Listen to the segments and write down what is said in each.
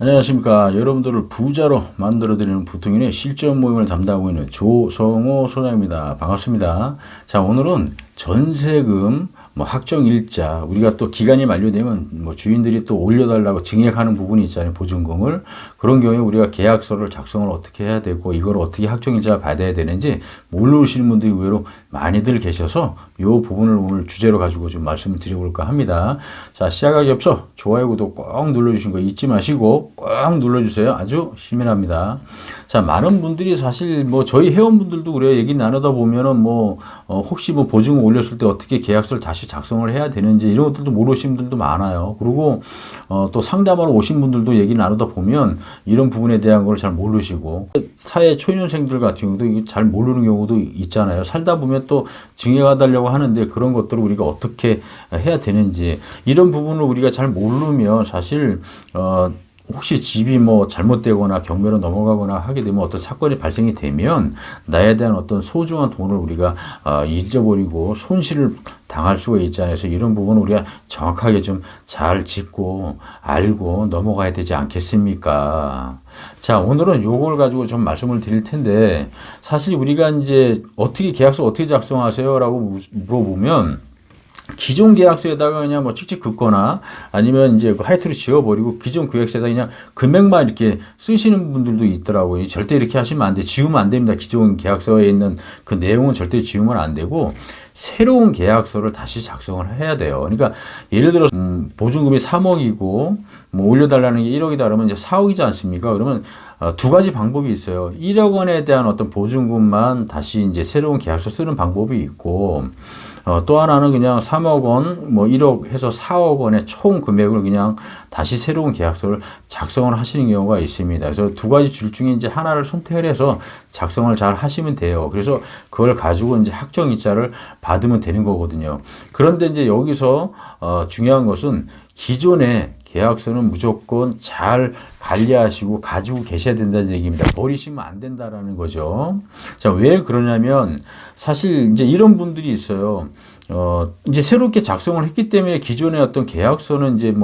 안녕하십니까. 여러분들을 부자로 만들어드리는 부통인의 실전 모임을 담당하고 있는 조성호 소장입니다. 반갑습니다. 자, 오늘은 전세금, 확정일자, 우리가 또 기간이 만료되면 주인들이 또 올려달라고 증액하는 부분이 있잖아요. 보증금을. 그런 경우에 우리가 계약서를 작성을 어떻게 해야 되고 이걸 어떻게 확정일자 받아야 되는지 모르시는 분들이 의외로 많이들 계셔서 이 부분을 오늘 주제로 가지고 좀 말씀을 드려볼까 합니다. 자, 시작하기 앞서 좋아요, 구독 꼭 눌러주신 거 잊지 마시고 꼭 눌러주세요. 아주 시민합니다. 자, 많은 분들이 사실 저희 회원분들도 그래요. 얘기 나누다 보면은 혹시 보증금 올렸을 때 어떻게 계약서를 다시 작성을 해야 되는지 이런 것들도 모르시는 분들도 많아요. 그리고 또 상담하러 오신 분들도 얘기 나누다 보면 이런 부분에 대한 걸 잘 모르시고 사회 초년생들 같은 경우도 이게 잘 모르는 경우도 있잖아요. 살다 보면 또 증여해달라고 하는데 그런 것들을 우리가 어떻게 해야 되는지 이런 부분을 우리가 잘 모르면 사실 혹시 집이 잘못되거나 경매로 넘어가거나 하게 되면 어떤 사건이 발생이 되면 나에 대한 어떤 소중한 돈을 우리가 잊어버리고 손실을 당할 수가 있잖아요. 그래서 이런 부분을 우리가 정확하게 좀 잘 짚고 알고 넘어가야 되지 않겠습니까? 자, 오늘은 요걸 가지고 좀 말씀을 드릴 텐데 사실 우리가 이제 어떻게 계약서 어떻게 작성하세요? 라고 물어보면 기존 계약서에다가 그냥 찍찍 긋거나 아니면 이제 하이트로 지워버리고 기존 계약서에다 그냥 금액만 이렇게 쓰시는 분들도 있더라고요. 절대 이렇게 하시면 안 돼. 지우면 안 됩니다. 기존 계약서에 있는 그 내용은 절대 지우면 안 되고 새로운 계약서를 다시 작성을 해야 돼요. 그러니까 예를 들어 보증금이 3억이고 올려달라는 게 1억이다 그러면 이제 4억이지 않습니까? 그러면 두 가지 방법이 있어요. 1억 원에 대한 어떤 보증금만 다시 이제 새로운 계약서 쓰는 방법이 있고 또 하나는 그냥 3억 원, 1억 해서 4억 원의 총 금액을 그냥 다시 새로운 계약서를 작성을 하시는 경우가 있습니다. 그래서 두 가지 줄 중에 이제 하나를 선택을 해서 작성을 잘 하시면 돼요. 그래서 그걸 가지고 이제 확정일자를 받으면 되는 거거든요. 그런데 이제 여기서 중요한 것은 기존의 계약서는 무조건 잘 관리하시고 가지고 계셔야 된다는 얘기입니다. 버리시면 안 된다라는 거죠. 자, 왜 그러냐면 사실 이제 이런 분들이 있어요. 이제 새롭게 작성을 했기 때문에 기존의 어떤 계약서는 이제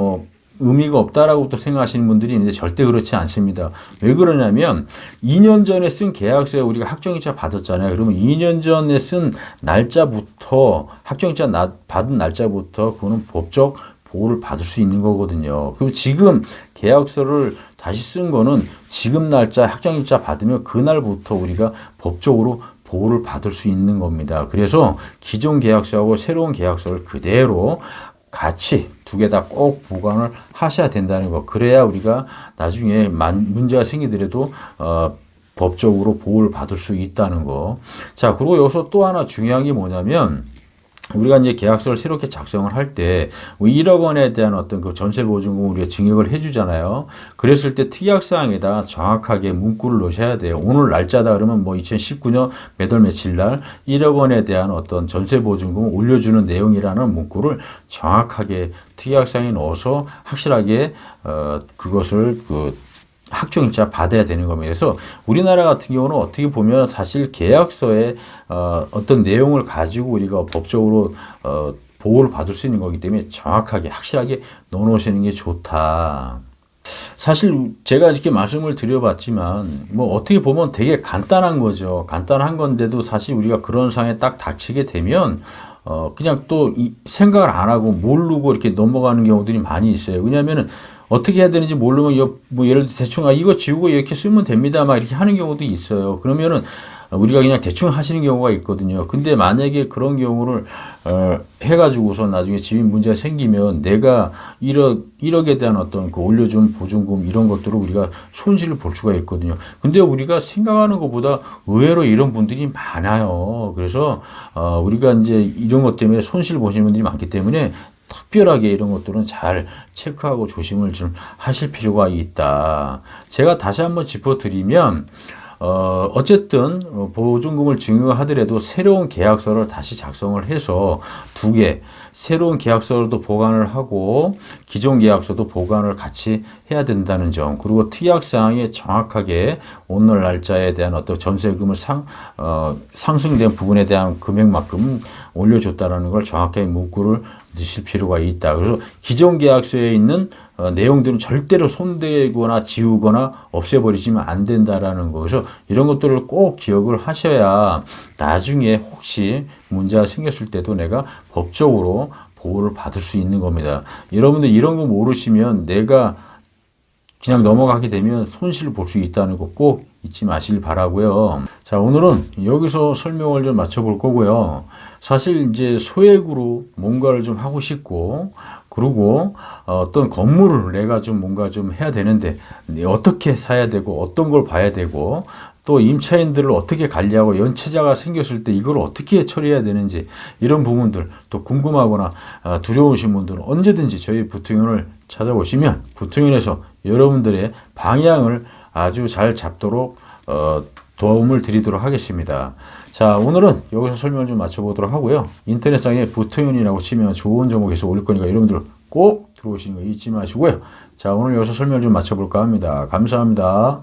의미가 없다라고 또 생각하시는 분들이 있는데 절대 그렇지 않습니다. 왜 그러냐면 2년 전에 쓴 계약서에 우리가 확정일자 받았잖아요. 그러면 2년 전에 쓴 날짜부터 확정일자 받은 날짜부터 그거는 법적 보호를 받을 수 있는 거거든요. 그리고 지금 계약서를 다시 쓴 거는 지금 날짜 확정일자 받으면 그날부터 우리가 법적으로 보호를 받을 수 있는 겁니다. 그래서 기존 계약서하고 새로운 계약서를 그대로 같이 두 개 다 꼭 보관을 하셔야 된다는 거. 그래야 우리가 나중에 문제가 생기더라도 법적으로 보호를 받을 수 있다는 거. 자, 그리고 여기서 또 하나 중요한 게 뭐냐면 우리가 이제 계약서를 새롭게 작성을 할 때 1억 원에 대한 어떤 그 전세보증금 우리가 증액을 해주잖아요. 그랬을 때 특약사항에다 정확하게 문구를 넣으셔야 돼요. 오늘 날짜다 그러면 2019년 몇 월 며칠 날 1억 원에 대한 어떤 전세보증금을 올려주는 내용이라는 문구를 정확하게 특약사항에 넣어서 확실하게 그것을 확정일자 받아야 되는 겁니다. 그래서 우리나라 같은 경우는 어떻게 보면 사실 계약서에 어떤 내용을 가지고 우리가 법적으로 보호를 받을 수 있는 거기 때문에 정확하게 확실하게 넣어놓으시는 게 좋다. 사실 제가 이렇게 말씀을 드려봤지만 어떻게 보면 되게 간단한 거죠. 간단한 건데도 사실 우리가 그런 상황에 딱 닥치게 되면 그냥 또 생각을 안 하고 모르고 이렇게 넘어가는 경우들이 많이 있어요. 왜냐하면은 어떻게 해야 되는지 모르면 예를 들어 대충 이거 지우고 이렇게 쓰면 됩니다 이렇게 하는 경우도 있어요. 그러면은 우리가 그냥 대충 하시는 경우가 있거든요. 근데 만약에 그런 경우를 해가지고서 나중에 집이 문제가 생기면 내가 1억에 대한 어떤 그 올려준 보증금 이런 것들을 우리가 손실을 볼 수가 있거든요. 근데 우리가 생각하는 것보다 의외로 이런 분들이 많아요. 그래서 우리가 이제 이런 것 때문에 손실 보시는 분들이 많기 때문에 특별하게 이런 것들은 잘 체크하고 조심을 좀 하실 필요가 있다. 제가 다시 한번 짚어드리면 어쨌든 보증금을 증액을 하더라도 새로운 계약서를 다시 작성을 해서 두 개 새로운 계약서도 보관을 하고 기존 계약서도 보관을 같이 해야 된다는 점, 그리고 특약사항에 정확하게 오늘 날짜에 대한 어떤 전세금을 상승된 부분에 대한 금액만큼 올려줬다라는 걸 정확하게 문구를 넣으실 필요가 있다. 그래서 기존 계약서에 있는 내용들은 절대로 손대거나 지우거나 없애버리시면 안 된다라는 거죠. 이런 것들을 꼭 기억을 하셔야 나중에 혹시 문제가 생겼을 때도 내가 법적으로 보호를 받을 수 있는 겁니다. 여러분들 이런 거 모르시면 내가 그냥 넘어가게 되면 손실을 볼 수 있다는 거 꼭 잊지 마시길 바라고요. 자, 오늘은 여기서 설명을 좀 마쳐볼 거고요. 사실 이제 소액으로 뭔가를 좀 하고 싶고, 그리고 어떤 건물을 내가 좀 뭔가 좀 해야 되는데 어떻게 사야 되고 어떤 걸 봐야 되고 또 임차인들을 어떻게 관리하고 연체자가 생겼을 때 이걸 어떻게 처리해야 되는지 이런 부분들 또 궁금하거나 두려우신 분들은 언제든지 저희 부통연을 찾아보시면 부통연에서 여러분들의 방향을 아주 잘 잡도록 도움을 드리도록 하겠습니다. 자, 오늘은 여기서 설명을 좀 마쳐보도록 하고요. 인터넷상에 부통연이라고 치면 좋은 정보 계속 올릴 거니까 여러분들 꼭 들어오시는 거 잊지 마시고요. 자, 오늘 여기서 설명을 좀 마쳐볼까 합니다. 감사합니다.